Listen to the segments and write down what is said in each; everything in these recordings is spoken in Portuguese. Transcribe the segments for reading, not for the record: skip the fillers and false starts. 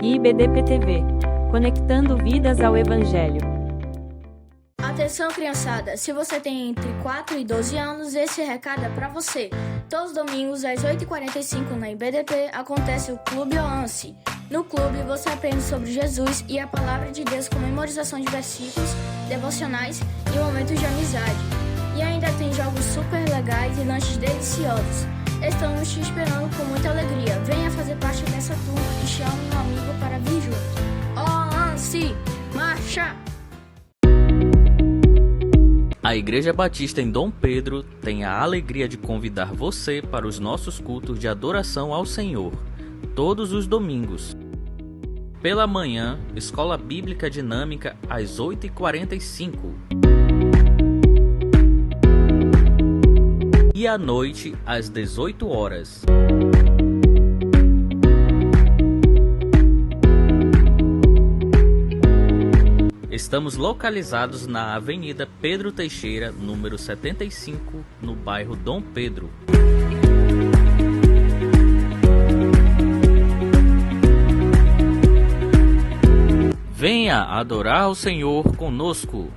e IBDP-TV, conectando vidas ao Evangelho. Atenção, criançada, se você tem entre 4 e 12 anos, esse recado é para você. Todos os domingos, às 8h45 na IBDP, acontece o Clube Oance. No clube, você aprende sobre Jesus e a Palavra de Deus com memorização de versículos, devocionais e momentos de amizade. E ainda tem jogos super legais e lanches deliciosos. Estamos te esperando com muita alegria. Venha fazer parte dessa turma e chame um amigo para vir junto. Oance, marcha! A Igreja Batista em Dom Pedro tem a alegria de convidar você para os nossos cultos de adoração ao Senhor, todos os domingos. Pela manhã, Escola Bíblica Dinâmica às 8h45. E à noite, às 18 horas. Estamos localizados na Avenida Pedro Teixeira, número 75, no bairro Dom Pedro. Venha adorar o Senhor conosco.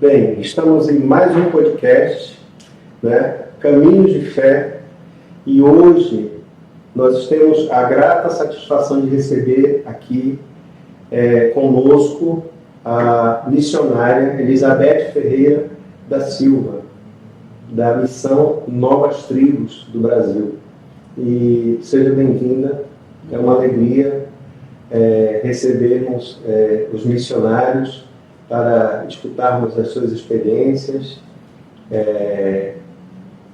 Bem, estamos em mais um podcast, Caminhos de Fé, e hoje nós temos a grata satisfação de receber aqui conosco a missionária Elizabeth Ferreira da Silva, da Missão Novas Tribos do Brasil. E seja bem-vinda, é uma alegria recebermos os missionários para escutarmos as suas experiências,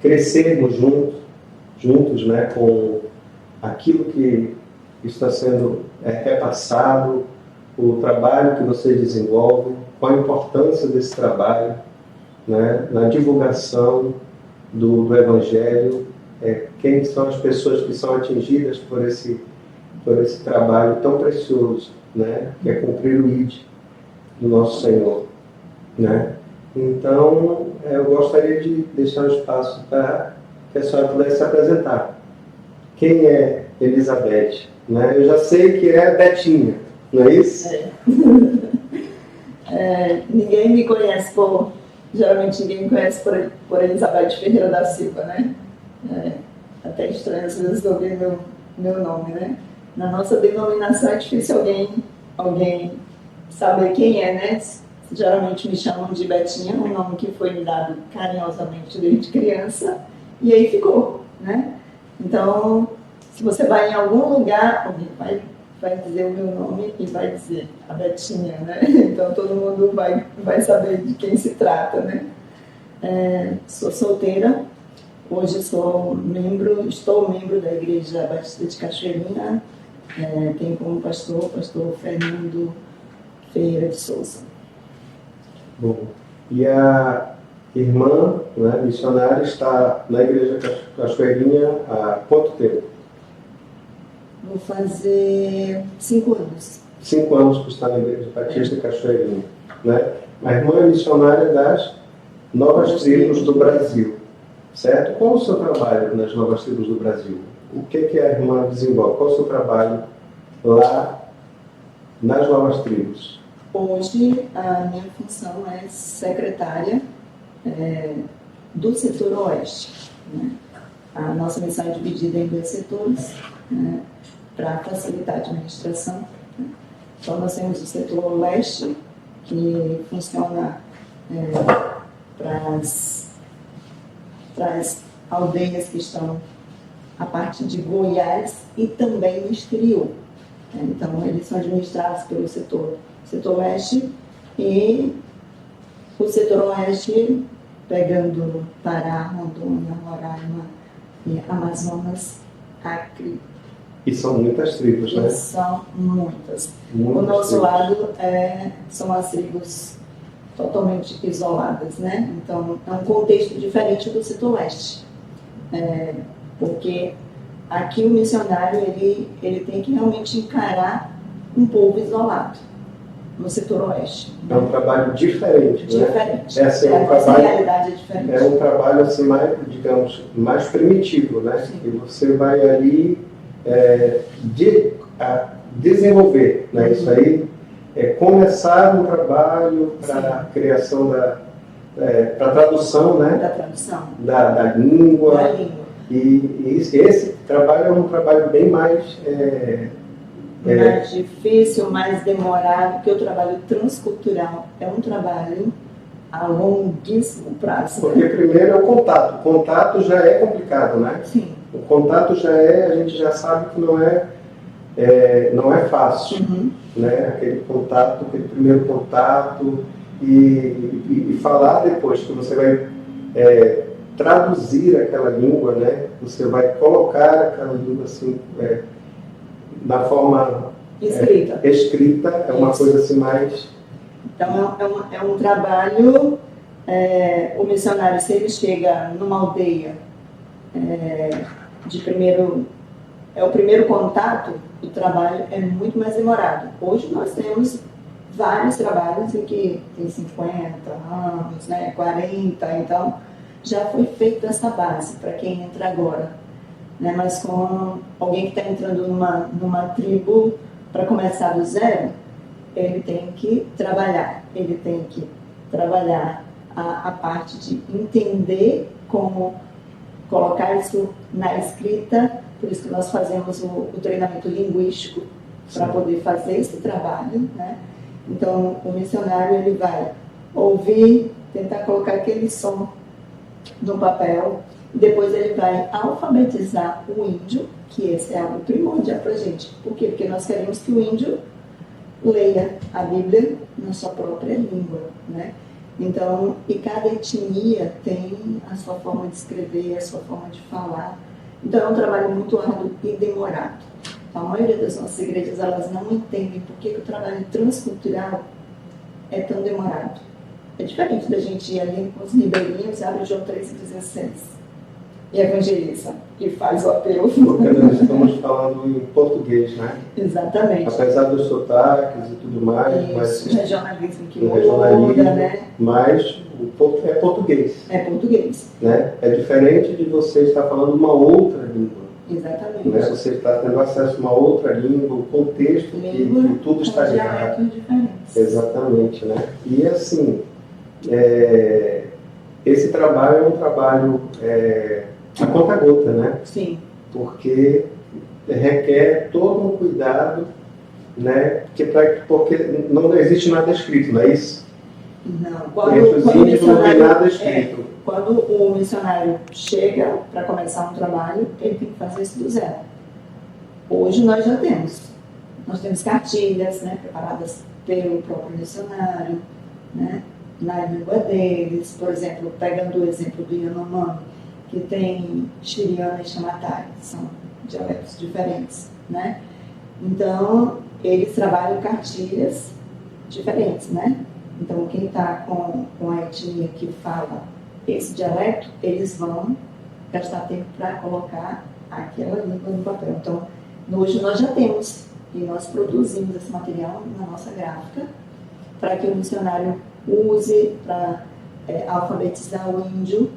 crescermos juntos, com aquilo que está sendo repassado, o trabalho que vocês desenvolvem, qual a importância desse trabalho, na divulgação do Evangelho, quem são as pessoas que são atingidas por esse trabalho tão precioso, que é cumprir o ID do nosso Senhor, Então, eu gostaria de deixar um espaço para que a senhora pudesse se apresentar. Quem é Elizabeth? Eu já sei que é Betinha, não é isso? Ninguém me conhece geralmente ninguém me conhece por Elizabeth Ferreira da Silva, até estranho às vezes ouvir meu nome, Na nossa denominação é difícil alguém saber quem é, Geralmente me chamam de Betinha, um nome que foi me dado carinhosamente desde criança, e aí ficou, Então, se você vai em algum lugar, alguém vai dizer o meu nome e vai dizer a Betinha, Então todo mundo vai saber de quem se trata, Sou solteira, hoje estou membro da Igreja Batista de Cachoeirinha, tenho como pastor Fernando Ferreira de Souza. Bom, e a irmã, missionária, está na Igreja Cachoeirinha há quanto tempo? Vou fazer 5 anos. 5 anos que está na Igreja Batista Cachoeirinha, A irmã é missionária das Novas Tribos do Brasil, certo? Qual o seu trabalho nas Novas Tribos do Brasil? O que a irmã desenvolve? Qual o seu trabalho lá nas Novas Tribos? Hoje, a minha função é secretária do setor oeste. A nossa missão é dividida em 2 setores, para facilitar a administração. Então, nós temos o setor leste, que funciona para as aldeias que estão a parte de Goiás e também no exterior. Então, eles são administrados pelo setor leste e o setor oeste, pegando Pará, Rondônia, Roraima, Amazonas, Acre. E são muitas tribos, São muitas. O nosso lado são as tribos totalmente isoladas, né? Então, é um contexto diferente do setor leste, porque aqui o missionário ele tem que realmente encarar um povo isolado no setor oeste. É um trabalho diferente, né? Diferente. Assim, A nossa realidade é diferente. É um trabalho assim mais, digamos, mais primitivo, né? Sim. E você vai ali desenvolver, né? Isso aí é começar um trabalho para a criação para a tradução, né? Da tradução. Da língua. Da língua. E esse trabalho é um trabalho bem mais mais difícil, mais demorado, porque o trabalho transcultural é um trabalho a longuíssimo prazo. Porque primeiro é o contato. O contato já é complicado, né? Sim. O contato a gente já sabe que não é fácil, né? Aquele contato, aquele primeiro contato e falar depois que você vai traduzir aquela língua, né? Você vai colocar aquela língua assim na forma escrita, é uma coisa assim mais... Então é um trabalho, o missionário, se ele chega numa aldeia o primeiro contato, o trabalho é muito mais demorado. Hoje nós temos vários trabalhos em que tem 50 anos, né, 40, então já foi feita essa base para quem entra agora. Né? Mas com alguém que está entrando numa tribo para começar do zero, ele tem que trabalhar a parte de entender como colocar isso na escrita, por isso que nós fazemos o treinamento linguístico para poder fazer esse trabalho, né? Então, o missionário ele vai ouvir, tentar colocar aquele som no papel, e depois ele vai alfabetizar o índio, que esse é algo primordial para a gente. Por quê? Porque nós queremos que o índio leia a Bíblia na sua própria língua, né? Então, e cada etnia tem a sua forma de escrever, a sua forma de falar. Então, é um trabalho muito árduo e demorado. A maioria das nossas igrejas, elas não entendem por que o trabalho transcultural é tão demorado. É diferente da gente ir ali com os ribeirinhos, abre João 3,16 e evangeliza, e faz o apelo. Porque nós estamos falando em português, né? Exatamente. Apesar dos sotaques e tudo mais, Isso, mas regionalismo que regionalismo, muda, né? Mas é português. É português. Né? É diferente de você estar falando uma outra língua. Exatamente. Né? Você está tendo acesso a uma outra língua, o contexto que tudo está ligado. Exatamente, né? E assim, esse trabalho é um trabalho a conta-gota, né? Sim. Porque requer todo um cuidado, né? Porque não existe nada escrito, não é isso? Não. Quando o missionário chega para começar um trabalho, ele tem que fazer isso do zero. Hoje nós já temos. Nós temos cartilhas, né, preparadas pelo próprio missionário, né, na língua deles. Por exemplo, pegando o exemplo do Yanomami, que tem Xiriana e Chamatai, são dialetos diferentes, né? Então, eles trabalham cartilhas diferentes, né? Então, quem está com a etnia que fala esse dialeto, eles vão gastar tempo para colocar aquela língua no papel. Então, hoje nós já temos, e nós produzimos esse material na nossa gráfica, para que o missionário use para alfabetizar o índio,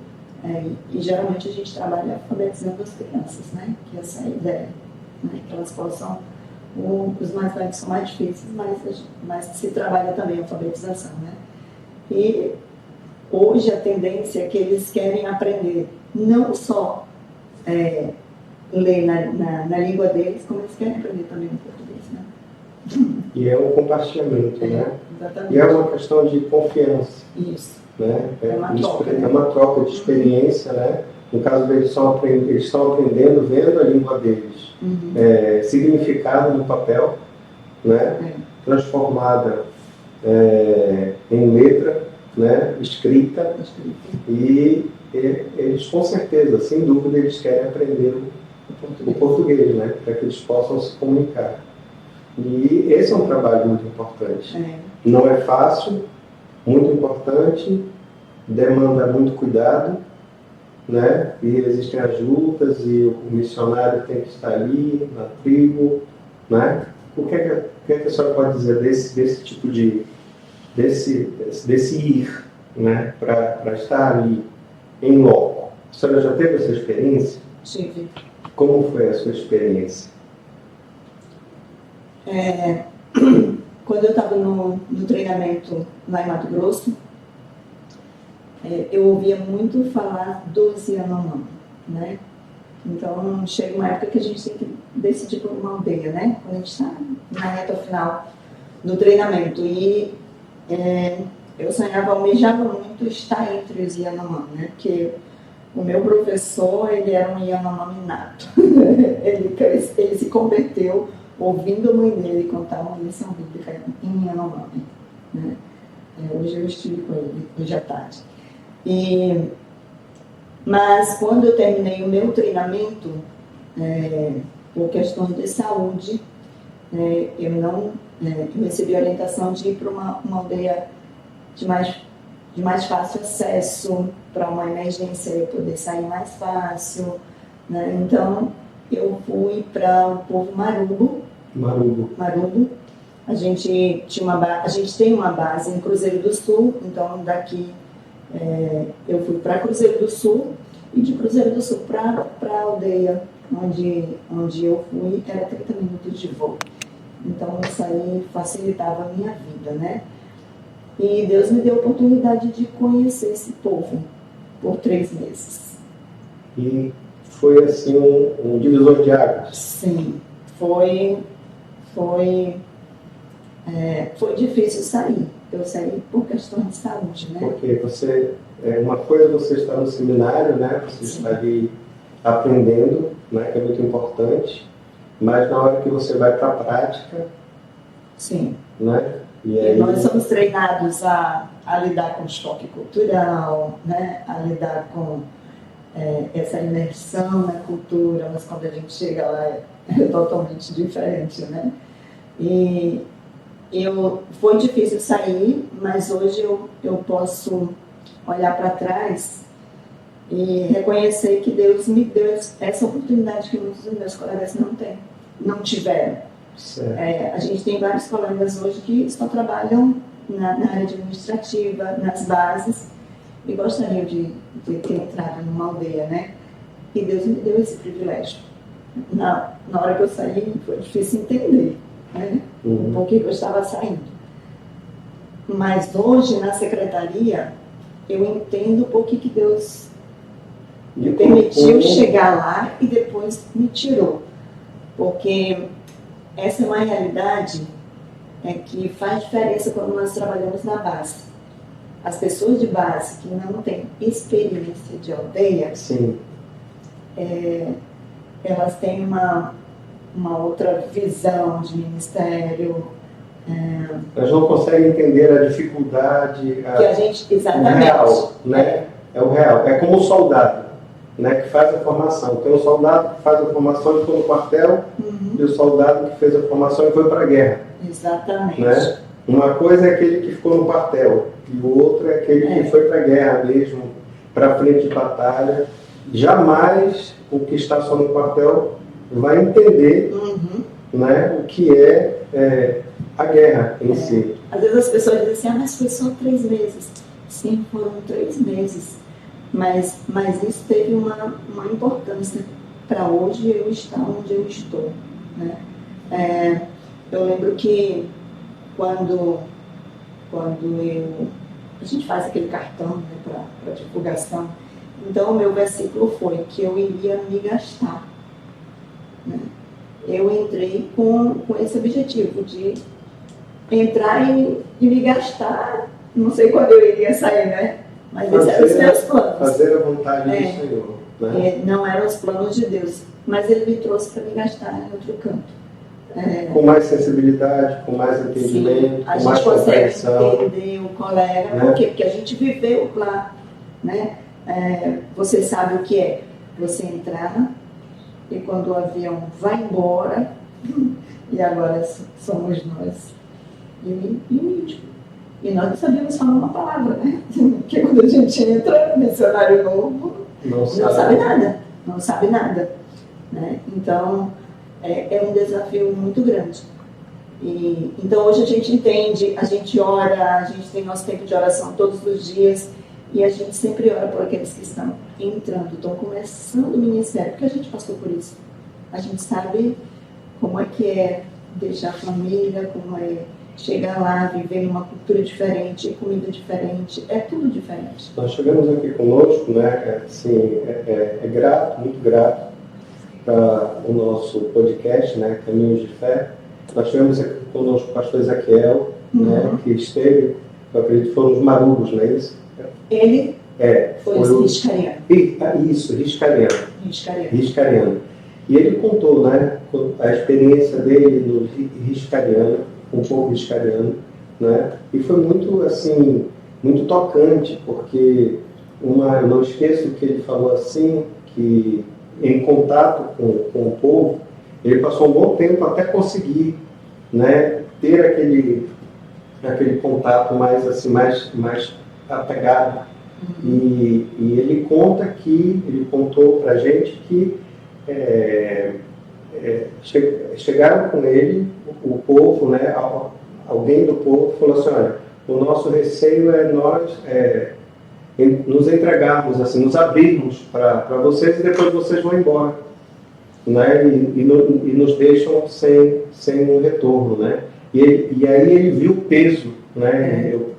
e geralmente a gente trabalha alfabetizando as crianças, né? Que essa é a ideia, né? Que elas possam, os mais velhos são mais difíceis, mas se trabalha também a alfabetização, né? E hoje a tendência é que eles querem aprender não só ler na língua deles, como eles querem aprender também o português, né? E é um compartilhamento, né? Exatamente. E é uma questão de confiança. Isso. Né? É uma troca de experiência, né? No caso deles, eles estão aprendendo, vendo a língua deles, significado no papel, né? Transformada em letra, né? Escrita. E eles, com certeza, sem dúvida, eles querem aprender o português, né? Para que eles possam se comunicar. E esse é um trabalho muito importante. Não é fácil, muito importante, demanda muito cuidado, né? E existem as lutas e o missionário tem que estar ali na tribo, né? O que é que a senhora pode dizer desse tipo desse ir, né? Para estar ali em loco? A senhora já teve essa experiência? Tive. Como foi a sua experiência? Quando eu estava no treinamento lá em Mato Grosso, eu ouvia muito falar dos Yanomami, né? Então, chega uma época que a gente tem que decidir por uma aldeia, né? Quando a gente está na reta final do treinamento. E eu sonhava, almejava muito estar entre os Yanomami, né? Porque o meu professor, ele era um Yanomami nato. ele se converteu ouvindo a mãe dele contar uma lição bíblica em Yanomami, né? Hoje eu estive com ele, hoje à tarde. Mas quando eu terminei o meu treinamento, por questões de saúde, eu recebi a orientação de ir para uma aldeia de mais fácil acesso, para uma emergência eu poder sair mais fácil, né? Então eu fui para o povo Marubo. A gente tem uma base em Cruzeiro do Sul, então daqui eu fui para Cruzeiro do Sul, e de Cruzeiro do Sul para a aldeia onde eu fui era 30 minutos de voo. Então isso aí facilitava a minha vida, né? E Deus me deu a oportunidade de conhecer esse povo por 3 meses. E foi assim um divisor de águas? Sim, foi difícil sair. Eu saí por questões de saúde, né? Porque uma coisa você está no seminário, né? Você está ali aprendendo, né? Que é muito importante, mas na hora que você vai para a prática, sim, né? E nós somos treinados a lidar com choque cultural, né? A lidar com essa imersão na cultura, mas quando a gente chega lá é totalmente diferente, né? E foi difícil sair, mas hoje eu posso olhar para trás e reconhecer que Deus me deu essa oportunidade que muitos dos meus colegas não tiveram. A gente tem vários colegas hoje que só trabalham na área administrativa, nas bases, e gostariam de ter entrado numa aldeia, né? E Deus me deu esse privilégio. Na hora que eu saí, foi difícil entender, né? Por que eu estava saindo. Mas hoje, na secretaria, eu entendo por que Deus me permitiu chegar lá e depois me tirou. Porque essa é uma realidade que faz diferença quando nós trabalhamos na base. As pessoas de base que não têm experiência de aldeia, sim, elas têm uma outra visão de ministério. Elas não conseguem entender a dificuldade, que a gente, exatamente, o real, né? É o real. É como o soldado, né? Que faz a formação. Tem um soldado que faz a formação e ficou no quartel, e o soldado que fez a formação e foi para a guerra. Exatamente. Né? Uma coisa é aquele que ficou no quartel, e o outro é aquele que foi para a guerra mesmo, para a frente de batalha. Jamais o que está só no quartel vai entender, né, o que é a guerra em si. Às vezes as pessoas dizem assim, mas foi só 3 meses. Sim, foram 3 meses. Mas isso teve uma importância para hoje eu estar onde eu estou, né? Eu lembro que quando a gente faz aquele cartão, né, para divulgação, então o meu versículo foi que eu iria me gastar, né? Eu entrei com esse objetivo de entrar e me gastar, não sei quando eu iria sair, né? Mas esses eram os meus planos. Fazer a vontade do Senhor. Né? Não eram os planos de Deus, mas Ele me trouxe para me gastar em outro canto. Com mais sensibilidade, com mais entendimento, sim, com mais compreensão. A gente consegue entender o colega, por quê? Porque a gente viveu lá, né? Você sabe o que é você entrar e quando o avião vai embora, e agora somos nós. E o íntimo. E nós não sabíamos falar uma palavra, né? Porque quando a gente entra, missionário novo, não sabe nada, não sabe nada. Né? Então, é um desafio muito grande. Então, hoje a gente entende, a gente ora, a gente tem nosso tempo de oração todos os dias, e a gente sempre ora por aqueles que estão entrando, estão começando o ministério, porque a gente passou por isso. A gente sabe como é deixar a família, como é chegar lá, viver numa cultura diferente, comida diferente, é tudo diferente. Nós chegamos aqui conosco, né, assim, grato, muito grato para o nosso podcast, né, Caminhos de Fé. Nós tivemos aqui conosco o pastor Ezequiel, né, que esteve, eu acredito que foram os Marugos, não é isso? Ele foi o Riscariano. Isso, Riscariano. E ele contou, né, a experiência dele no Riscariano, um pouco Riscariano, né, e foi muito, assim, muito tocante, porque eu não esqueço que ele falou assim, que em contato com o povo, ele passou um bom tempo até conseguir, né, ter aquele contato mais assim, mais apegado. E ele contou para a gente que chegaram com ele, o povo, né, alguém do povo falou assim: olha, o nosso receio é nós nos entregarmos, assim, nos abrirmos para vocês e depois vocês vão embora, né, e nos deixam sem um retorno, né? E aí ele viu o peso, né? Eu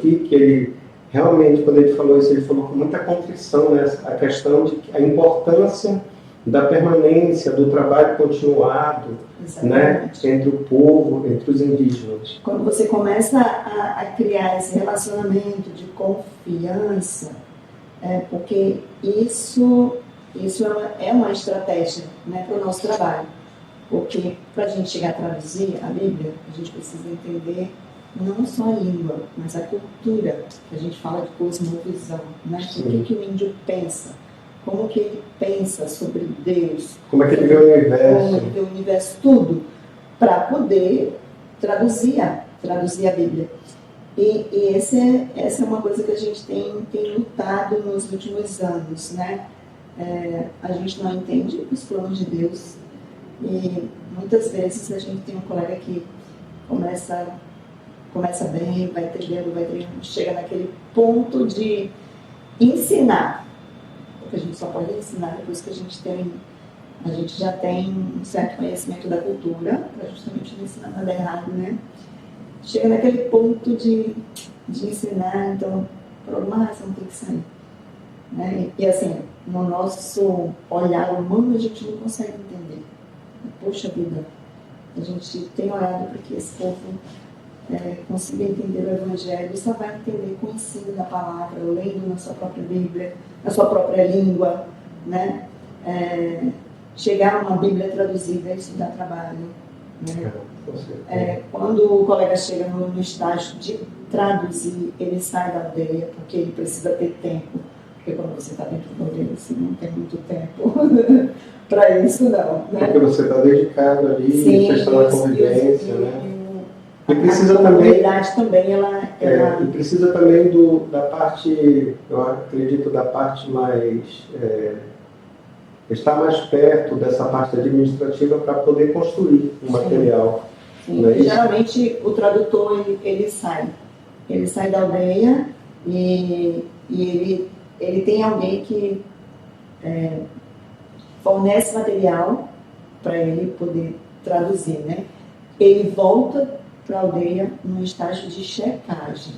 vi que ele realmente, quando ele falou isso, ele falou com muita contrição, né, a questão de a importância da permanência, do trabalho continuado, né, entre o povo, entre os indígenas. Quando você começa a criar esse relacionamento de confiança, porque isso é uma estratégia, né, para o nosso trabalho. Porque para a gente chegar a traduzir a Bíblia, a gente precisa entender não só a língua, mas a cultura. A gente fala de cosmovisão, né? O que o índio pensa, como que ele pensa sobre Deus, como é que ele vê o universo, como ele vê o universo, tudo, para poder traduzir a Bíblia. E essa é uma coisa que a gente tem lutado nos últimos anos, né? A gente não entende os planos de Deus, e muitas vezes a gente tem um colega que começa bem, vai treinando, chega naquele ponto de ensinar, porque a gente só pode ensinar depois que a gente já tem um certo conhecimento da cultura, para justamente não ensinar nada errado, né? Chega naquele ponto de ensinar, então, por alguma razão tem que sair. Né? E assim, no nosso olhar humano, a gente não consegue entender. Poxa vida, a gente tem orado para que esse povo consiga entender o Evangelho, e só vai entender com o ensino da palavra, lendo na sua própria Bíblia, na sua própria língua, né? Chegar a uma Bíblia traduzida, isso dá trabalho. Né? Quando o colega chega no estágio de traduzir, ele sai da aldeia, porque ele precisa ter tempo. Porque quando você está dentro da aldeia, você não tem muito tempo para isso, não. Né? Porque você está dedicado ali, sim, vocês estão na convivência, né? E precisa a comunidade também, ela... E precisa também da parte, eu acredito, da parte mais... estar mais perto dessa parte administrativa para poder construir o material. Sim. Não é isso? Geralmente o tradutor ele sai da aldeia e ele tem alguém que fornece material para ele poder traduzir, né? Ele volta para a aldeia num estágio de checagem,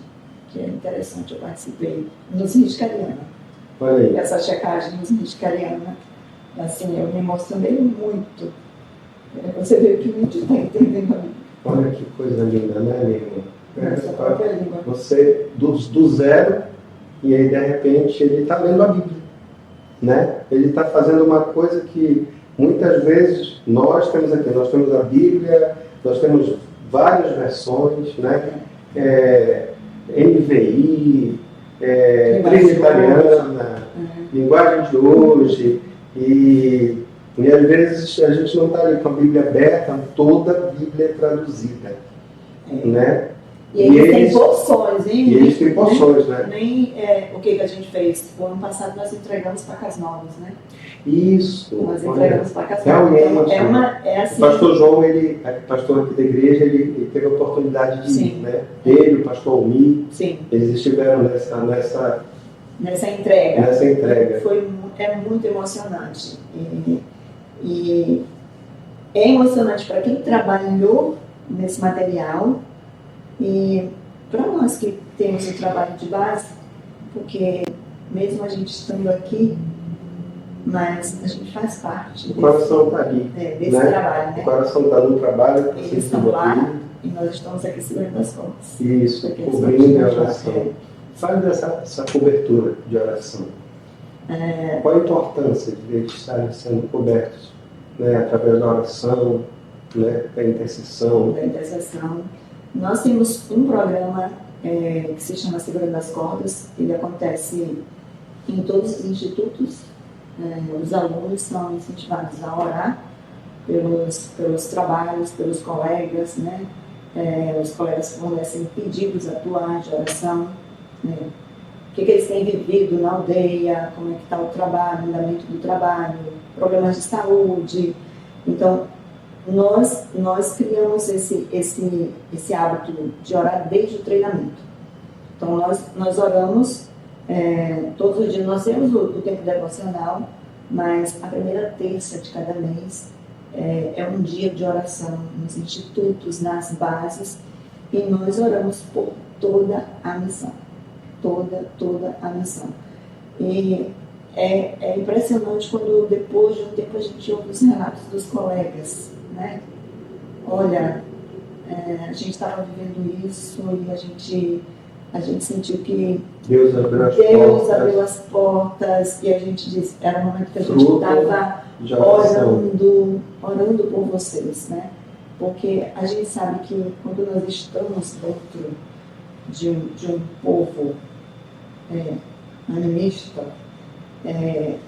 que é interessante, eu participei nos Riscariana. Essa checagem nos Riscariana, assim, eu me emocionei muito. Você vê o que o índio está entendendo. Olha que coisa linda, né, minha irmã? Essa própria língua. Você, do zero, e aí, de repente, ele está lendo a Bíblia, né? Ele está fazendo uma coisa que, muitas vezes, nós temos a Bíblia, nós temos várias versões, né? NVI, Trinitariana, linguagem de hoje, e às vezes a gente não está ali com a Bíblia aberta, toda a Bíblia traduzida, né? E eles têm porções, hein? E eles têm porções, né? Nem o que a gente fez. O ano passado nós entregamos Pacas Novas, né? Isso. Nós entregamos Pacas Novas. Realmente. Então, assim, o pastor João, pastor aqui da igreja, ele teve a oportunidade de ir, né? Ele, o pastor Almir, eles estiveram nessa entrega. É muito emocionante. E é emocionante para quem trabalhou nesse material e para nós que temos o trabalho de base, porque mesmo a gente estando aqui, mas a gente faz parte o coração está ali, desse trabalho. Né? O coração está no trabalho. Eles estão lá e nós estamos aqui segurando as contas. Isso, cobrindo a oração. Fale dessa cobertura de oração. Qual a importância de eles estarem sendo cobertos, né, através da oração, né, da intercessão? Nós temos um programa que se chama Segurando as Cordas. Ele acontece em todos os institutos. Os alunos são incentivados a orar pelos trabalhos, pelos colegas, né? Os colegas fornecem pedidos atuais de oração, né? O que eles têm vivido na aldeia, como é que está o trabalho, o andamento do trabalho, problemas de saúde. Então, nós criamos esse hábito de orar desde o treinamento. Então, nós oramos todos os dias. Nós temos o tempo devocional, mas a primeira terça de cada mês é um dia de oração nos institutos, nas bases, e nós oramos por toda a missão. Toda a missão. E é impressionante quando depois de um tempo a gente ouve os relatos dos colegas, né? Olha, a gente estava vivendo isso e a gente sentiu que Deus abriu as portas e a gente disse, era o momento que a gente estava orando por vocês, né? Porque a gente sabe que quando nós estamos dentro de um povo animista,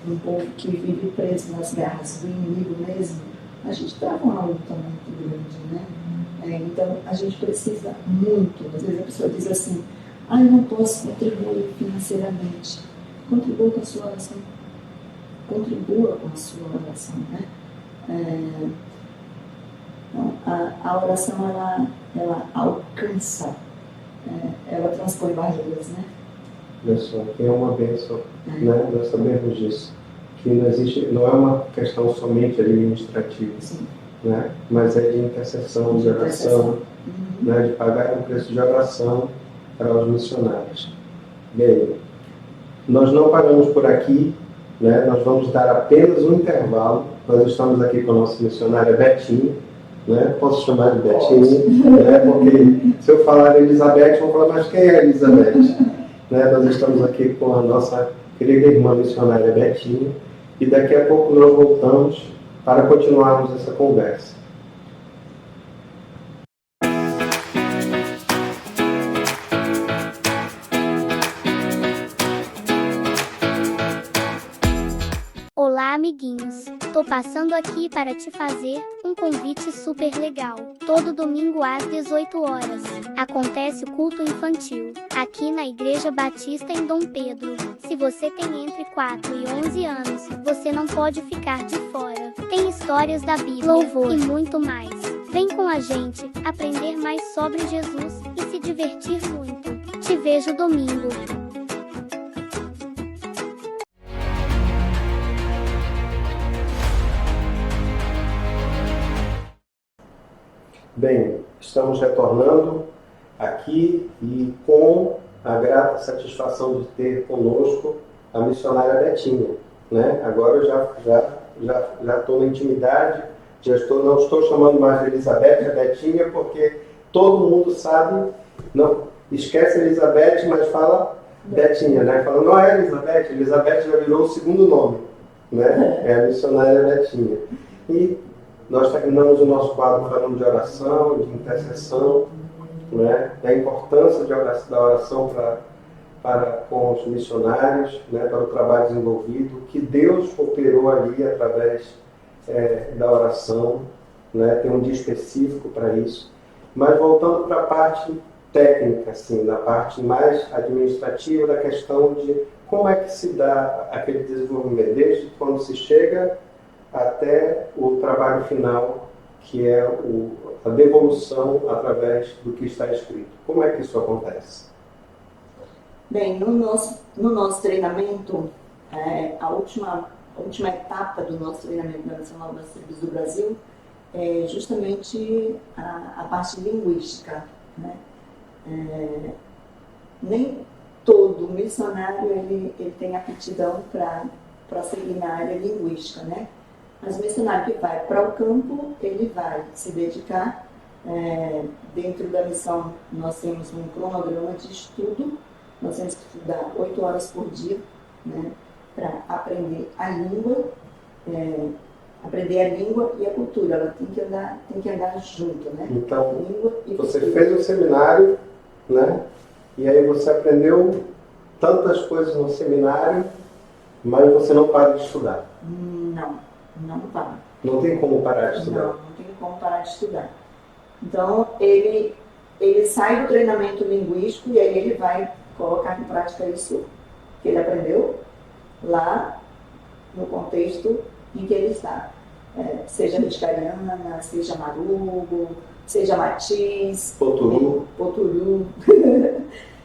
um povo que vive preso nas garras do inimigo mesmo, a gente trava uma luta muito grande, né? Então a gente precisa muito. Às vezes a pessoa diz assim: eu não posso contribuir financeiramente. Contribua com a sua oração. Contribua com a sua oração, né? A oração, ela alcança, ela transpõe barreiras, né? Pessoal, que é uma bênção, né? Nós sabemos disso. Que não é uma questão somente administrativa, né? Mas é de intercessão, de oração, né? De pagar um preço de oração para os missionários. Bem, nós não paramos por aqui, né? Nós vamos dar apenas um intervalo. Nós estamos aqui com a nossa missionária Betinha, né? Posso chamar de Betinha, né? Porque se eu falar Elizabeth, vão falar, mas quem é Elizabeth? Né? Nós estamos aqui com a nossa querida irmã missionária Betinha e daqui a pouco nós voltamos para continuarmos essa conversa. Olá, amiguinhos! Tô passando aqui para te fazer um convite super legal. Todo domingo às 18 horas acontece o culto infantil aqui na Igreja Batista em Dom Pedro. Se você tem entre 4 e 11 anos, você não pode ficar de fora. Tem histórias da Bíblia, louvor e muito mais. Vem com a gente aprender mais sobre Jesus e se divertir muito. Te vejo domingo. Bem, estamos retornando aqui e com a grata satisfação de ter conosco a missionária Betinha, né? Agora eu já estou na intimidade, não estou chamando mais de Elizabeth, a Betinha, porque todo mundo sabe, não esquece Elizabeth, mas fala Betinha, né? Fala, não é Elizabeth, Elizabeth já virou o segundo nome, né? É a missionária Betinha. E nós terminamos o nosso quadro falando de oração, de intercessão, né? Da importância da oração com os missionários, né? Para o trabalho desenvolvido, que Deus operou ali através da oração, né? Tem um dia específico para isso. Mas voltando para a parte técnica, assim, na parte mais administrativa da questão de como é que se dá aquele desenvolvimento, desde quando se chega até o trabalho final, que é a devolução através do que está escrito. Como é que isso acontece? Bem, no nosso treinamento, a última etapa do nosso treinamento nacional das tribos do Brasil é justamente a parte linguística, né? Nem todo missionário ele tem aptidão para seguir na área linguística, né? Mas o missionário que vai para o campo, ele vai se dedicar, dentro da missão nós temos um cronograma de estudo, nós temos que estudar 8 horas por dia, né, para aprender a língua, e a cultura, ela tem que andar junto, né? Então, língua e você cultura. fez um seminário, né? E aí você aprendeu tantas coisas no seminário, mas você não para de estudar. Não para. Não tem como parar de estudar. Não tem como parar de estudar. Então, ele sai do treinamento linguístico e aí ele vai colocar em prática isso que ele aprendeu lá no contexto em que ele está. Seja Riscariana, seja Marugo, seja Matiz, Poturu.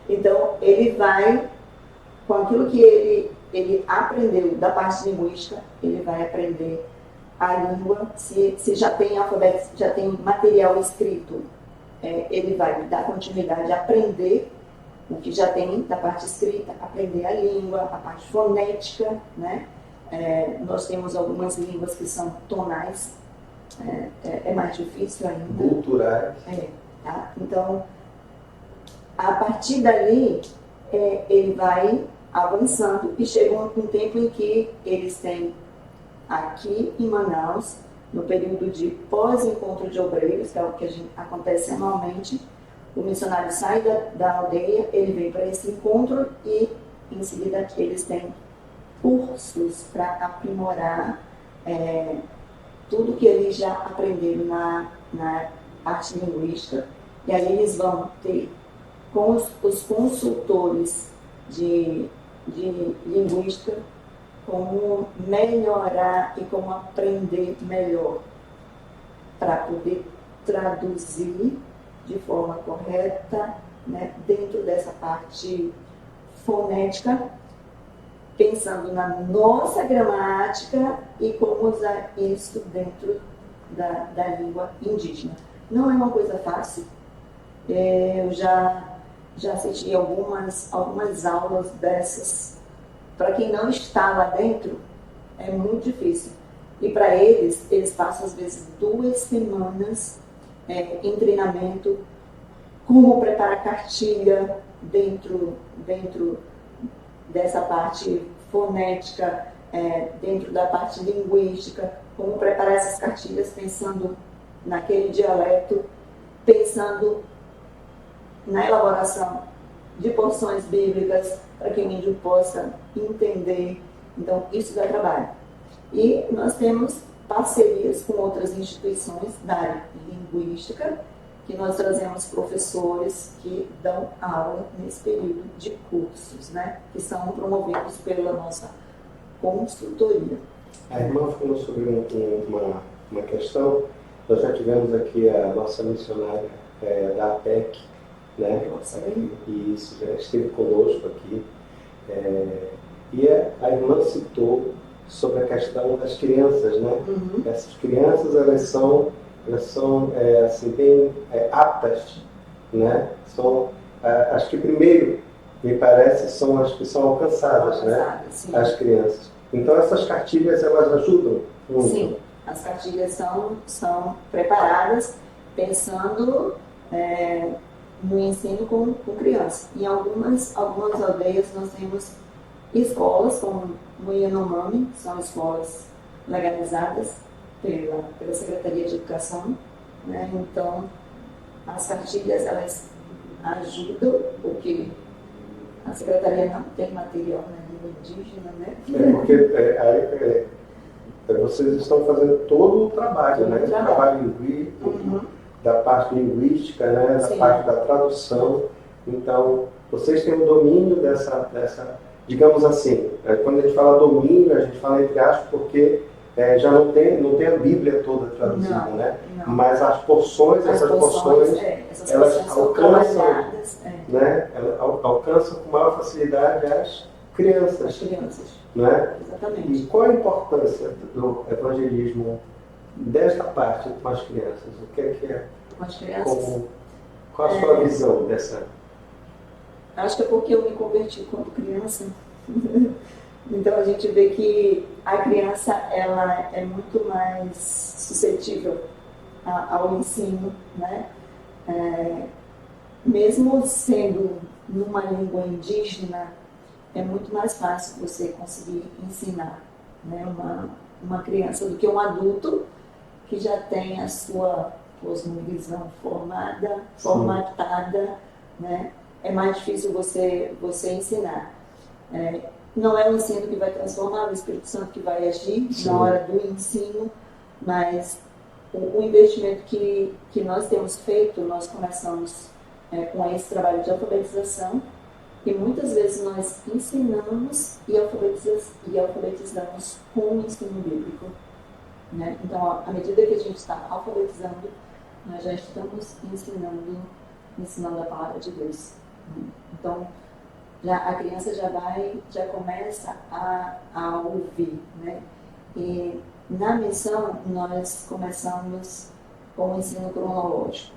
Então, ele vai, com aquilo que ele aprendeu da parte linguística, ele vai aprender a língua. Se já tem alfabeto, já tem material escrito, ele vai dar continuidade a aprender o que já tem da parte escrita, aprender a língua, a parte fonética, né? Nós temos algumas línguas que são tonais, é mais difícil ainda. Culturais. Tá? Então, a partir dali, ele vai avançando e chega um tempo em que eles têm aqui em Manaus, no período de pós-encontro de obreiros, que é o que acontece anualmente, o missionário sai da aldeia, ele vem para esse encontro e, em seguida, eles têm cursos para aprimorar tudo que eles já aprenderam na parte linguística. E aí eles vão ter, com os consultores de linguística, como melhorar e como aprender melhor para poder traduzir de forma correta, né, dentro dessa parte fonética, pensando na nossa gramática e como usar isso dentro da língua indígena. Não é uma coisa fácil. Eu já assisti algumas aulas dessas. Para quem não está lá dentro, é muito difícil. E para eles passam às vezes 2 semanas em treinamento, como preparar cartilha dentro dessa parte fonética, dentro da parte linguística, como preparar essas cartilhas pensando naquele dialeto, pensando na elaboração de porções bíblicas para que o índio possa entender. Então, isso dá trabalho. E nós temos parcerias com outras instituições da área linguística, que nós trazemos professores que dão aula nesse período de cursos, né, que são promovidos pela nossa consultoria. A irmã falou sobre uma questão. Nós já tivemos aqui a nossa missionária da APEC, né? E isso já esteve conosco aqui. E a irmã citou sobre a questão das crianças, né? Uhum. Essas crianças, elas são assim, bem aptas, né? São as que primeiro, me parece, são as que são alcançadas, né? Sim. As crianças. Então essas cartilhas, elas ajudam muito. Sim, as cartilhas são preparadas pensando no ensino com criança. Em algumas aldeias nós temos escolas, como no Yanomami, são escolas legalizadas pela Secretaria de Educação, né? Então, as cartilhas, elas ajudam, porque a Secretaria não tem material na língua indígena, né? Porque vocês estão fazendo todo o trabalho, né? O trabalho linguístico, da parte linguística, né, da Sim. parte da tradução. Então, vocês têm um domínio dessa digamos assim, quando a gente fala domínio, a gente fala entre aspas porque já não tem a Bíblia toda traduzida, Não, né? não. Mas as porções, essas porções, essas elas porções são alcançam, trabalhadas, né? Elas alcançam com maior facilidade as crianças, as crianças. né? Exatamente. E qual a importância do evangelismo desta parte com as crianças? O que é Com as crianças. qual a sua visão dessa? Acho que é porque eu me converti quando criança. Então a gente vê que a criança ela é muito mais suscetível ao ensino, né? Mesmo sendo numa língua indígena, é muito mais fácil você conseguir ensinar, né? Uma criança do que um adulto que já tem a sua cosmovisão formatada, né? É mais difícil você ensinar. Não é o ensino que vai transformar, o Espírito Santo que vai agir Sim. na hora do ensino, mas o investimento que nós temos feito, nós começamos com esse trabalho de alfabetização, e muitas vezes nós ensinamos e alfabetizamos com o ensino bíblico, né? Então, à medida que a gente está alfabetizando, nós já estamos ensinando a palavra de Deus. Então, a criança já começa a ouvir, né? E na missão nós começamos com o ensino cronológico.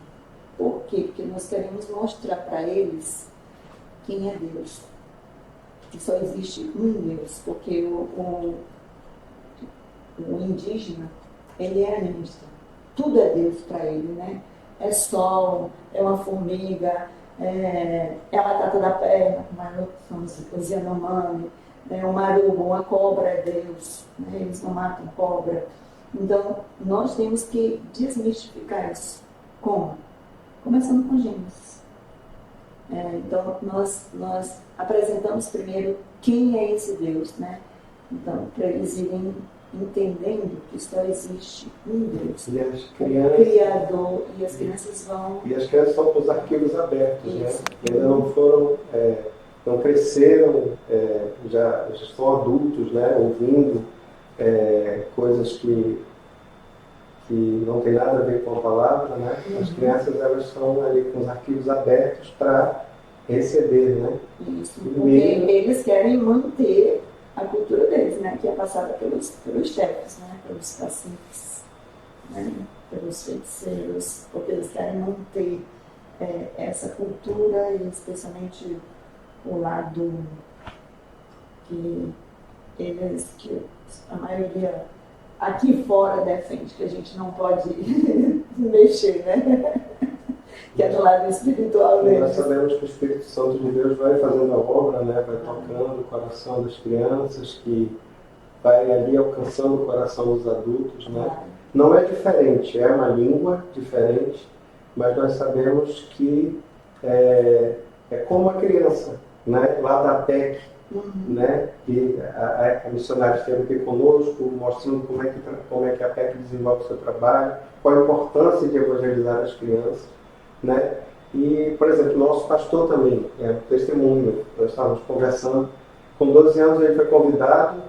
Por quê? Porque nós queremos mostrar para eles quem é Deus. Que só existe um Deus, porque o indígena, ele é animista. Tudo é Deus para ele, né? É sol, é uma formiga, é a batata da perna, como são os Yanomami, o marubo, uma cobra é Deus, né? Eles não matam cobra. Então, nós temos que desmistificar isso. Como? Começando com Gênesis. Então, nós apresentamos primeiro quem é esse Deus, né? Então, para eles irem entendendo que só existe um Deus, E as o crianças, Criador, e as crianças vão... e as crianças estão com os arquivos abertos, né? Isso. Ainda não foram, não cresceram, já estão adultos, né? Ouvindo coisas que não tem nada a ver com a palavra, né? As crianças, elas estão ali com os arquivos abertos para receber, né? Isso, porque eles querem manter a cultura deles, né? Que é passada pelos chefes, né? Pelos caciques, né? Pelos feiticeiros, porque eles querem manter essa cultura, e especialmente o lado que a maioria aqui fora defende, que a gente não pode mexer, né? Que é do lado espiritual Nós deles. sabemos que o Espírito Santo de Deus vai fazendo a obra, né? Vai tocando o coração das crianças, que vai ali alcançando o coração dos adultos, né? Não é diferente, é uma língua diferente, mas nós sabemos que é como a criança, né? Lá da PEC, né? Que a missionária esteve aqui conosco, mostrando como é que a PEC desenvolve o seu trabalho, qual a importância de evangelizar as crianças, né? E, por exemplo, nosso pastor também é um testemunho. Nós estávamos conversando, com 12 anos ele foi convidado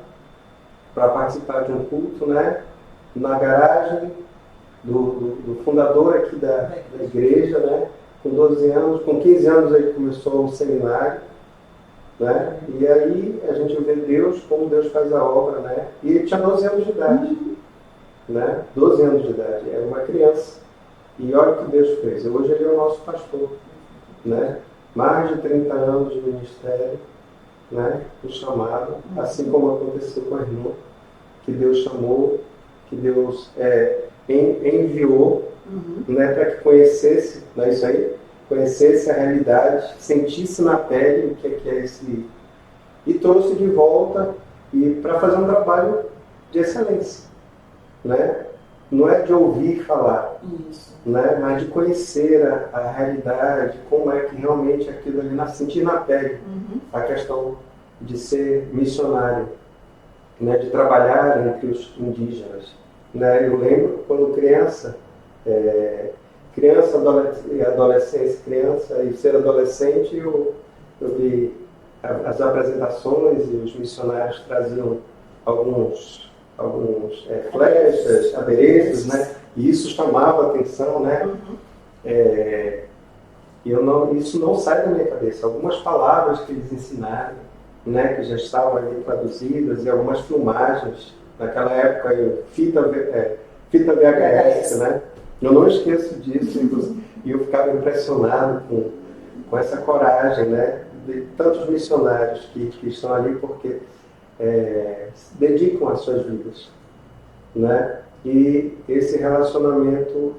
para participar de um culto, né? Na garagem do fundador aqui da igreja, né? Com 12 anos, com 15 anos ele começou um seminário, né? E aí a gente vê Deus, como Deus faz a obra, né? E ele tinha 12 anos de idade, né? 12 anos de idade, era uma criança. E olha o que Deus fez. Hoje ele é o nosso pastor, né? Mais de 30 anos de ministério, né? O chamado, assim como aconteceu com a irmã, que Deus chamou, que Deus enviou, né? Para que conhecesse, não é isso aí? Conhecesse a realidade, sentisse na pele o que é esse... E trouxe de volta para fazer um trabalho de excelência, né? Não é de ouvir falar, né? Mas de conhecer a realidade, como é que realmente aquilo ali, sentir na pele, a questão de ser missionário, né? De trabalhar entre os indígenas, né? Eu lembro quando criança, criança, adolescência, criança e ser adolescente, eu vi as apresentações e os missionários traziam alguns flechas, adereços, né? E isso chamava a atenção, né? Isso não sai da minha cabeça. Algumas palavras que eles ensinaram, né, que já estavam ali traduzidas, e algumas filmagens, naquela época em fita VHS, né? Eu não esqueço disso, e eu ficava impressionado com essa coragem, né, de tantos missionários que estão ali porque dedicam as suas vidas, né? E esse relacionamento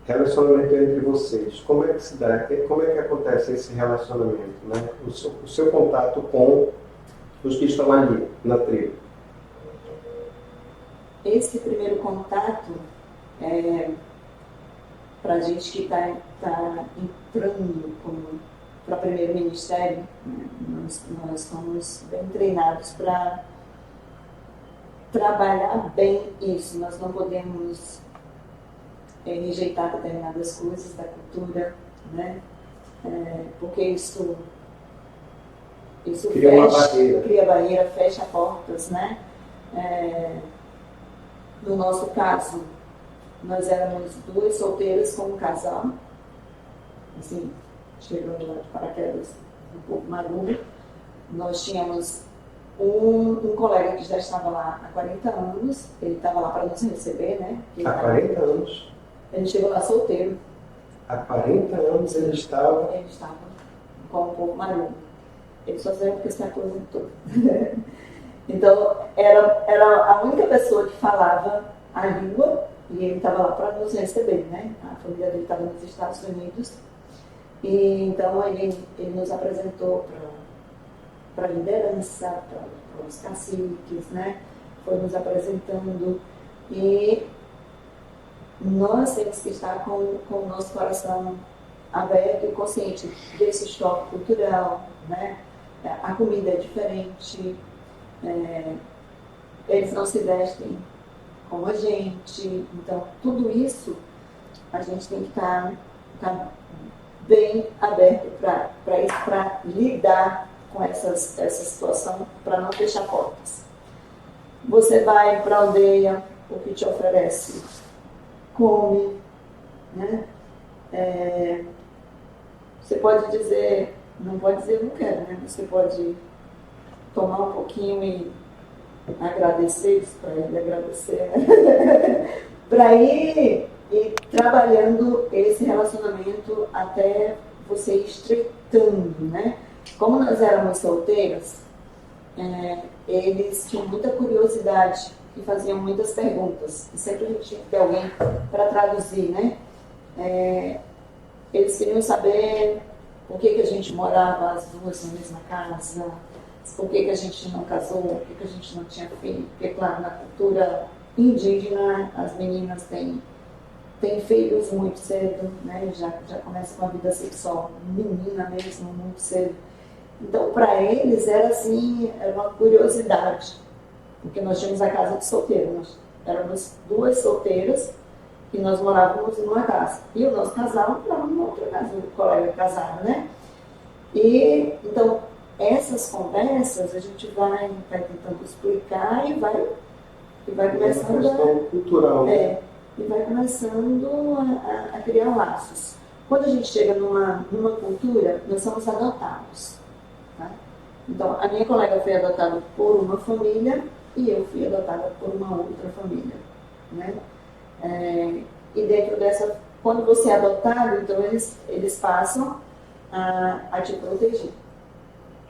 entre vocês, como é que se dá? Como é que acontece esse relacionamento, né? O seu contato com os que estão ali na tribo? Esse primeiro contato, para a gente que está entrando para o primeiro ministério, né? Nós somos bem treinados para trabalhar bem isso. Nós não podemos rejeitar determinadas coisas da cultura, né? Porque isso cria barreira, fecha portas, né? No nosso caso, nós éramos 2 solteiras com um casal, assim, chegando lá de paraquedas um pouco maduro. Nós tínhamos um colega que já estava lá há 40 anos, ele estava lá para nos receber, né? Há 40 anos? Ele chegou lá solteiro. Há 40 anos ele estava? Ele estava com um pouco maduro. Ele só saiu porque se aposentou. Então, era a única pessoa que falava a língua, e ele estava lá para nos receber, né? A família dele estava nos Estados Unidos. E então ele nos apresentou para a liderança, para os caciques, né? Foi nos apresentando. E nós temos que estar com o nosso coração aberto e consciente desse choque cultural, né? A comida é diferente, eles não se vestem como a gente, então tudo isso a gente tem que estar bem aberto para lidar com essa situação, para não fechar portas. Você vai para a aldeia, o que te oferece, come, né? Você pode dizer, não pode dizer não quero, né? Você pode tomar um pouquinho e agradecer, isso para ele agradecer, né? Para ir trabalhando esse relacionamento até você ir estreitando, né? Como nós éramos solteiras, eles tinham muita curiosidade e faziam muitas perguntas. E sempre a gente tinha que ter alguém para traduzir, né? Eles queriam saber por que a gente morava as duas na mesma casa, por que a gente não casou, por que a gente não tinha filho. Porque, claro, na cultura indígena, as meninas têm filhos muito cedo, né? Já começa com a vida sexual, menina mesmo, muito cedo. Então, para eles, era assim, era uma curiosidade, porque nós tínhamos a casa de solteiro, nós éramos 2 solteiras e nós morávamos numa casa. E o nosso casal morava numa outra casa, o colega casado, né? E, então, essas conversas a gente vai tentando explicar e vai começando uma questão cultural, né? E vai começando a criar laços. Quando a gente chega numa cultura, nós somos adotados. Tá? Então, a minha colega foi adotada por uma família e eu fui adotada por uma outra família. Né? E dentro dessa, quando você é adotado, então eles passam a te proteger.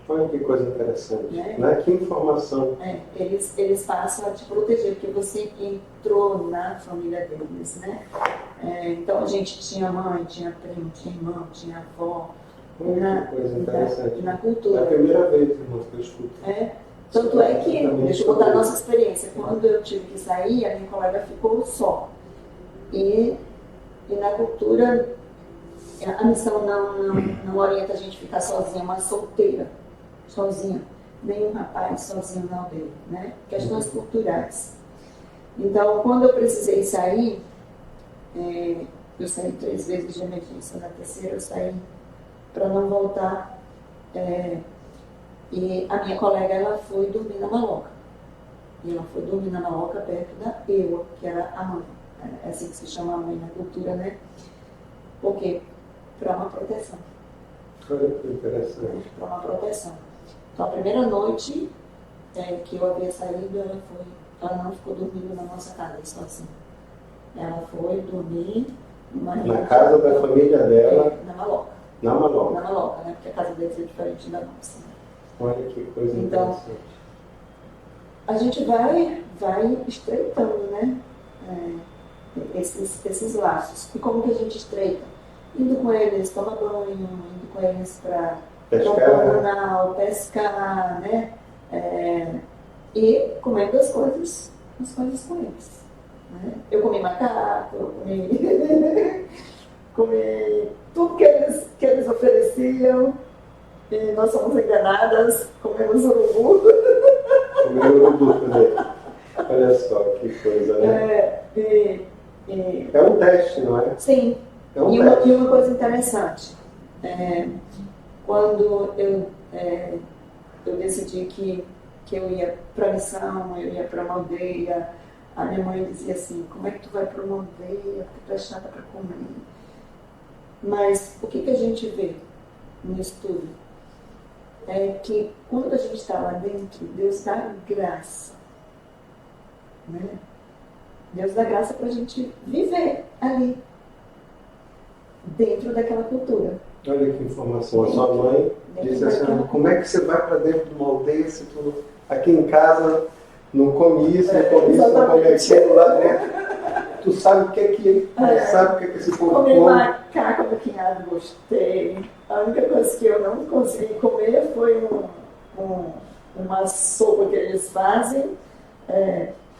Olha que coisa interessante, né? Que informação. Eles passam a te proteger, porque você entrou na família deles, né? Então a gente tinha mãe, tinha primo, tinha irmão, tinha avó. Que coisa interessante. Na cultura. É a primeira vez, irmão, que eu escuto. Tanto é que, deixa eu contar a nossa experiência, quando eu tive que sair, a minha colega ficou só. E na cultura, a missão não orienta a gente ficar sozinha, mas solteira. Sozinha, nenhum rapaz sozinho na aldeia, né? Questões culturais. Então, quando eu precisei sair, Eu saí 3 vezes de emergência, na terceira eu saí para não voltar. E a minha colega, ela foi dormir na maloca. E ela foi dormir na maloca perto da Ewa, que era a mãe. É assim que se chama a mãe na cultura, né? Por quê? Para uma proteção. Olha que interessante. Para uma proteção. Então, a primeira noite que eu havia saído, ela não ficou dormindo na nossa casa, sozinha. Ela foi dormir na casa da família dela. Na maloca. Na maloca. Na maloca, né? Porque a casa deles é diferente da nossa. Olha que coisa interessante. A gente vai estreitando, né? Esses laços. E como que a gente estreita? Indo com eles tomar banho, indo com eles para o pescar, né? E comendo as coisas com eles. Né? Eu comi macaco, eu comi tudo que eles ofereciam. E nós somos enganadas, comemos urubu. Comemos urubu, olha só que coisa, né? É um teste, não é? Sim. É um teste. E uma coisa interessante, quando eu decidi que eu ia para a missão, eu ia para uma aldeia, a minha mãe dizia assim, como é que tu vai para uma aldeia, porque tu é chata para comer. Mas o que a gente vê no estudo? É que quando a gente está lá dentro, Deus dá graça. Né? Deus dá graça para a gente viver ali, dentro daquela cultura. Olha que informação. A sua mãe disse assim, como é que você vai para dentro de uma aldeia se tu aqui em casa não come isso, não come isso, não come aquilo lá dentro? Tu sabe o que é que sabe o que é que esse povo come? Comi macaco no quinhado, gostei. A única coisa que eu não consegui comer foi uma sopa que eles fazem,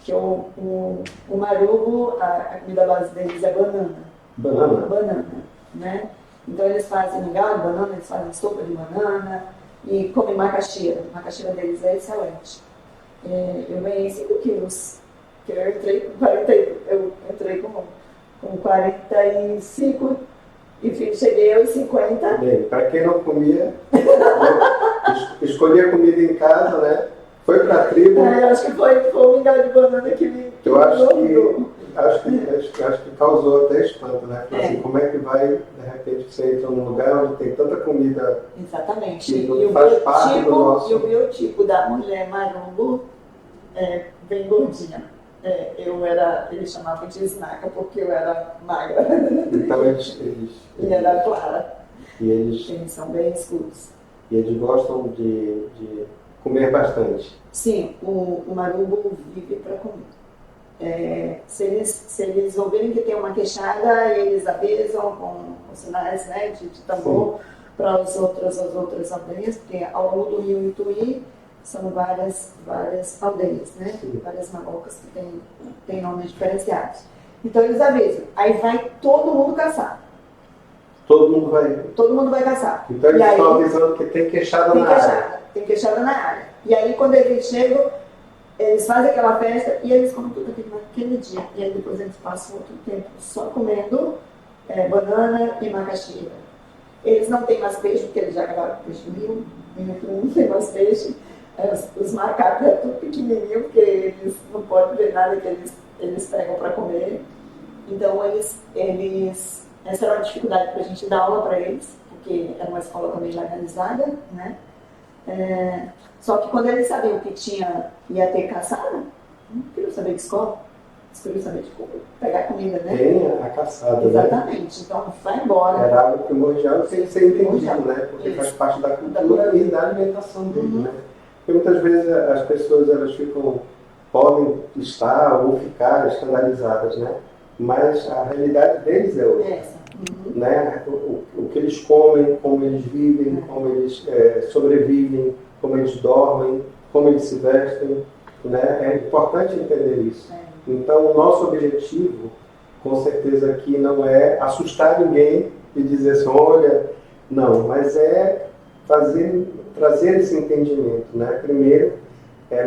que o marubo, a comida base deles é banana. Banana, né? Então eles fazem mingau de banana, eles fazem sopa de banana e comem macaxeira. A macaxeira deles é excelente. Eu ganhei 5 quilos. Eu entrei com 45 e cheguei aos 50. Bem, para quem não comia, escolhia comida em casa, né? Foi para a tribo. Acho que foi o mingau de banana que me acho que causou até espanto, né? Assim, como é que vai, de repente, você entra num lugar onde tem tanta comida. Exatamente. Que não faz parte do nosso. E o biotipo da mulher marombo é bem gordinha. Eles chamavam de snaca porque eu era magra. Então e era clara. E eles são bem escuros. E eles gostam de comer bastante. Sim, o marombo vive para comer. Se eles ouvirem que tem uma queixada, eles avisam com sinais, né, de tambor para as outras aldeias, porque ao longo do rio Ituí são várias aldeias, né? Várias malocas que têm nomes diferenciados. Então eles avisam. Aí vai todo mundo caçar. Todo mundo vai caçar. Então eles estão avisando que tem queixada na área. Tem queixada na área. E aí quando eles chegam, eles fazem aquela festa e eles comem tudo aquilo naquele dia. E aí depois eles passam outro tempo só comendo banana e macaxeira. Eles não têm mais peixe, porque eles já acabaram com o peixe do rio. Não tem mais peixe. Os macacos é tudo pequenininho, porque eles não podem ver nada que eles pegam para comer. Então, essa era uma dificuldade para a gente dar aula para eles, porque era uma escola também legalizada, né? Só que quando eles sabiam que ia ter caçada, não queriam saber de escola, eles queriam saber de pegar comida, né? Tem a caçada, exatamente. Né? Então, vai embora. Era algo primordial sem ser entendido, né? Porque faz parte da cultura e da alimentação dele, né? Porque muitas vezes as pessoas podem estar ou ficar escandalizadas, né? Mas a realidade deles é outra. Né? O que eles comem, como eles vivem, como eles sobrevivem, como eles dormem, como eles se vestem. Né? É importante entender isso. Então, o nosso objetivo, com certeza aqui, não é assustar ninguém e dizer assim, olha, não, mas é trazer esse entendimento, né? Primeiro,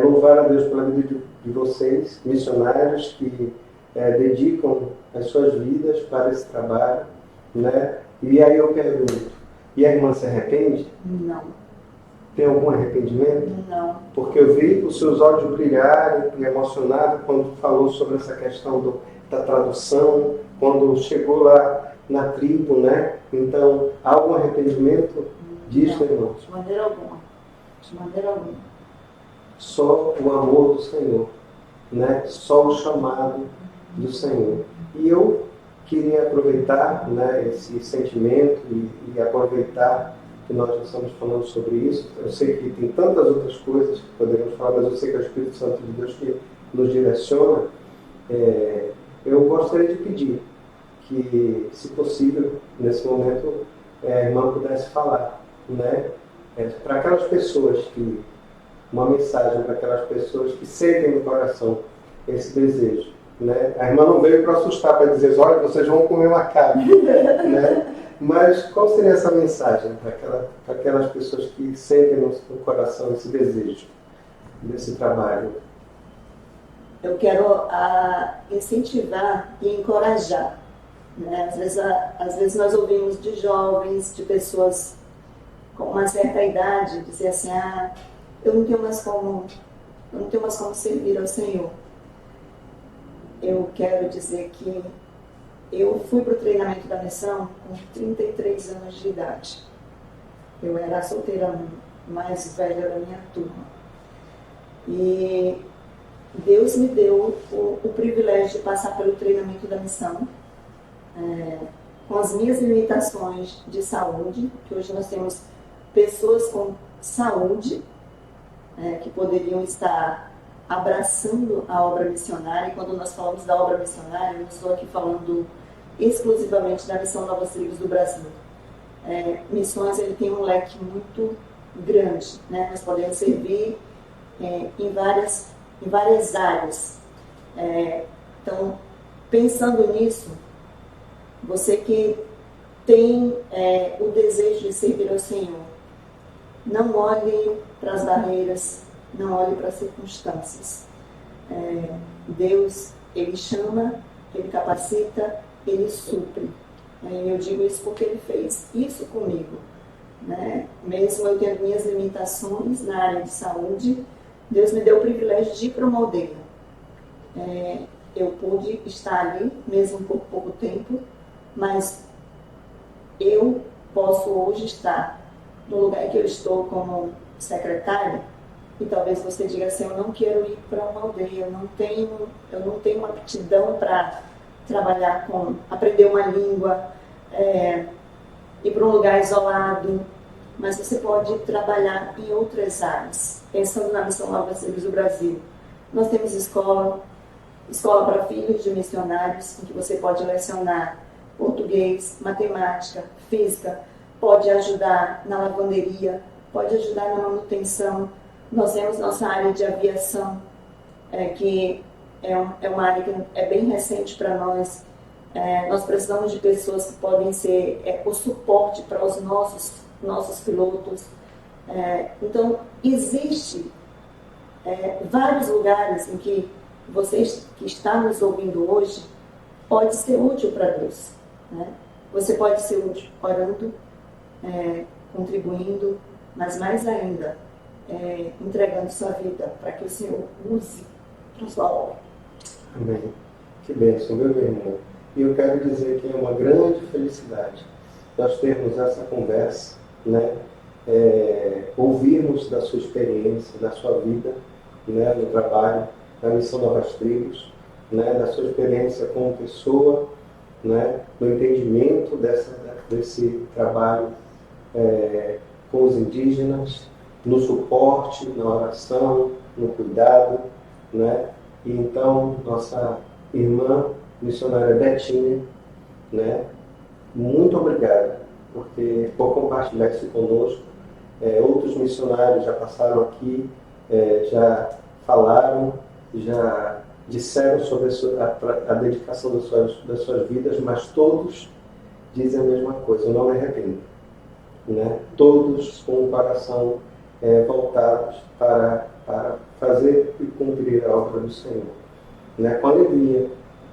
louvar a Deus pela vida de vocês, missionários que dedicam as suas vidas para esse trabalho, né? E aí eu pergunto, e a irmã se arrepende? Não, Tem algum arrependimento? não. Porque eu vi os seus olhos brilharem, emocionado, quando falou sobre essa questão da tradução, quando chegou lá na tribo, né? Então, há algum arrependimento disso, Não, irmão? de maneira alguma. De maneira alguma. Só o amor do Senhor, né? Só o chamado do Senhor. E eu queria aproveitar, né, esse sentimento e aproveitar que nós já estamos falando sobre isso. Eu sei que tem tantas outras coisas que poderíamos falar, mas eu sei que é o Espírito Santo de Deus que nos direciona. Eu gostaria de pedir que, se possível, nesse momento, a irmã pudesse falar, né, para aquelas pessoas uma mensagem para aquelas pessoas que sentem no coração esse desejo, né? A irmã não veio para assustar, para dizer, olha, vocês vão comer uma carne, né? Mas qual seria essa mensagem para aquelas pessoas que sentem no coração esse desejo desse trabalho? Eu quero incentivar e encorajar, né? Às vezes nós ouvimos de jovens, de pessoas com uma certa idade, dizer assim, eu não tenho mais como servir ao Senhor. Eu quero dizer que eu fui para o treinamento da missão com 33 anos de idade. Eu era a solteira mais velha da minha turma. E Deus me deu o privilégio de passar pelo treinamento da missão, com as minhas limitações de saúde, que hoje nós temos pessoas com saúde, que poderiam estar abraçando a obra missionária. E quando nós falamos da obra missionária, eu não estou aqui falando exclusivamente da Missão Novas Tribos do Brasil. Missões, ele tem um leque muito grande, né? Nós podemos servir em várias áreas. Então, pensando nisso, você que tem o desejo de servir ao Senhor, não olhe para as barreiras, não olhe para as circunstâncias. Deus, Ele chama, Ele capacita, Ele supre. Eu digo isso porque Ele fez isso comigo, né? Mesmo eu tendo minhas limitações na área de saúde, Deus me deu o privilégio de ir para uma aldeia. Eu pude estar ali, mesmo por pouco tempo, mas eu posso hoje estar no lugar que eu estou como secretária. E talvez você diga assim, eu não quero ir para uma aldeia, eu não tenho uma aptidão para trabalhar aprender uma língua, ir para um lugar isolado, mas você pode trabalhar em outras áreas. Pensando na Missão Novas Tribos do Brasil, nós temos escola para filhos de missionários, em que você pode lecionar português, matemática, física, pode ajudar na lavanderia, pode ajudar na manutenção. Nós temos nossa área de aviação, que é uma área que é bem recente para nós. Nós precisamos de pessoas que podem ser o suporte para os nossos pilotos. Então, existe vários lugares em que você que está nos ouvindo hoje pode ser útil para Deus, né? Você pode ser útil orando, contribuindo, mas mais ainda, entregando sua vida para que o Senhor use para sua obra. Amém. Que bênção, meu irmão. E eu quero dizer que é uma grande felicidade nós termos essa conversa, né? Ouvirmos da sua experiência, da sua vida, né? No trabalho, na Missão Novas Tribos, né? Da sua experiência como pessoa, né? No entendimento desse trabalho com os indígenas, no suporte, na oração, no cuidado, né? E então, nossa irmã missionária Betinha, né? Muito obrigado por compartilhar isso conosco. Outros missionários já passaram aqui, já falaram, já disseram sobre a dedicação das suas vidas, mas todos dizem a mesma coisa, eu não me arrependo, né? Todos com o coração voltados para fazer e cumprir a obra do Senhor, né? Com alegria,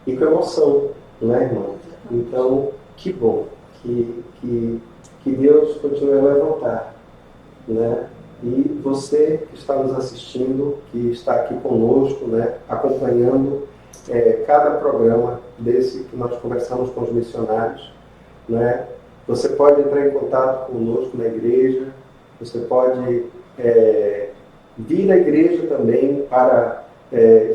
e com emoção, né, irmã? Então, que bom que Deus continue a levantar, né? E você que está nos assistindo, que está aqui conosco, né, acompanhando cada programa desse que nós conversamos com os missionários, né? Você pode entrar em contato conosco na igreja, você pode vir à igreja também para,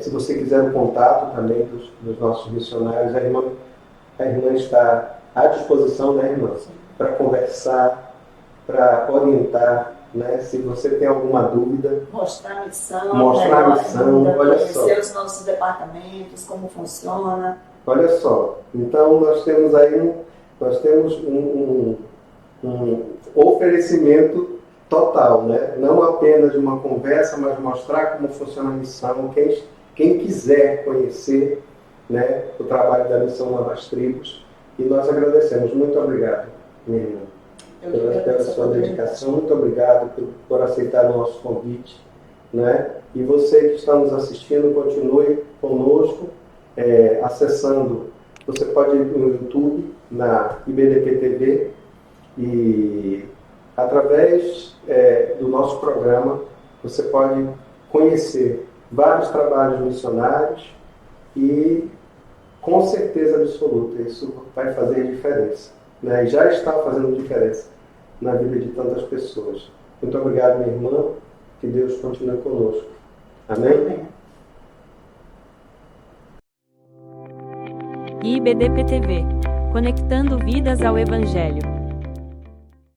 se você quiser o contato também dos nossos missionários, a irmã está à disposição, né, irmã, para conversar, para orientar, né? Se você tem alguma dúvida, Mostrar a missão, olha só. conhecer os nossos departamentos, como funciona. Olha só, então nós temos aí um oferecimento total, né? Não apenas de uma conversa, mas mostrar como funciona a missão. Quem quiser conhecer, né, o trabalho da Missão Novas Tribos, e nós agradecemos. Muito obrigado, minha irmã, pela sua dedicação. Muito obrigado por aceitar o nosso convite, né? E você que está nos assistindo, continue conosco, acessando. Você pode ir no YouTube, na IBDP TV, e através do nosso programa você pode conhecer vários trabalhos missionários e, com certeza absoluta, isso vai fazer diferença, né? E já está fazendo diferença na vida de tantas pessoas. Muito obrigado, minha irmã. Que Deus continue conosco. Amém? IBDP TV, conectando vidas ao Evangelho.